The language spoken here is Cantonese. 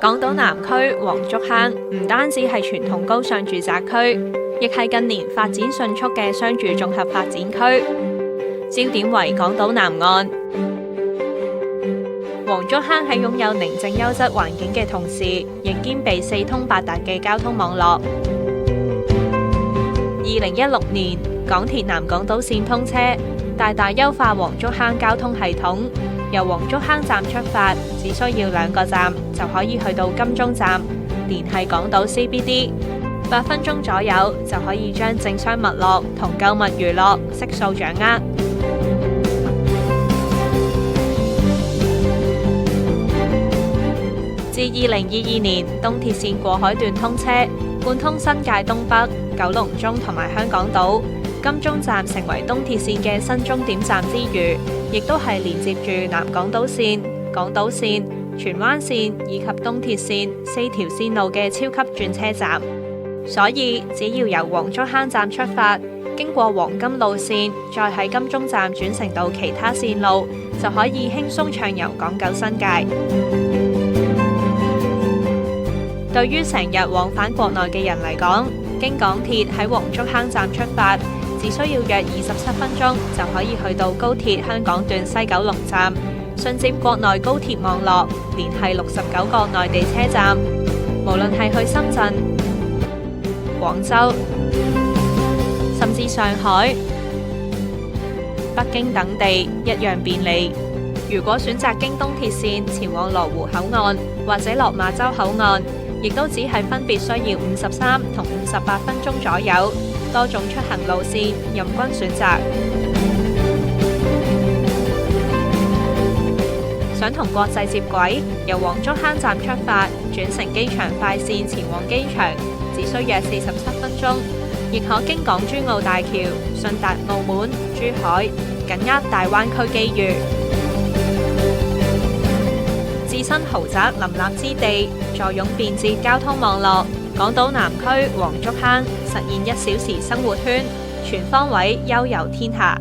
港島南區黃竹坑唔單止係傳統高尚住宅區，亦係近年發展迅速嘅商住綜合發展區。焦點為港島南岸。黃竹坑喺擁有寧靜優質環境嘅同時，亦兼備四通八達嘅交通網絡。2016年，港鐵南港島線通車，大大優化黃竹坑交通系統。由黃竹坑站出發，只需要2個站就可以去到金鐘站，連繫港島 CBD。8分鐘左右就可以將政商物樂同購物娛樂悉數掌握。自2022年東鐵線過海段通車，貫通新界東北、九龍中同埋香港島。金鐘站成為東鐵線嘅新終點站之餘，亦都係連接住南港島線、港島線、荃灣線以及東鐵線4條線路嘅超級轉車站。所以只要由黃竹坑站出發，經過黃金路線，再喺金鐘站轉乘到其他線路，就可以輕鬆暢遊港九新界。對於成日往返國內嘅人嚟講，經港鐵喺黃竹坑站出發，只需要約27分鐘就可以去到高鐵香港段西九龍站，順接國內高鐵網絡，連繫69個內地車站。無論係去深圳、廣州，甚至上海、北京等地一樣便利。如果選擇經東鐵線前往羅湖口岸或者落馬洲口岸，亦都只係分別需要53同58分鐘左右，多種出行路線任君選擇。想同國際接軌，由黃竹坑站出發，轉乘機場快線前往機場，只需約47分鐘，亦可經港珠澳大橋順達澳門、珠海，緊握大灣區機遇。置身豪宅林立之地，坐擁便捷交通網絡，港島南區黃竹坑實現1小時生活圈，全方位悠遊天下。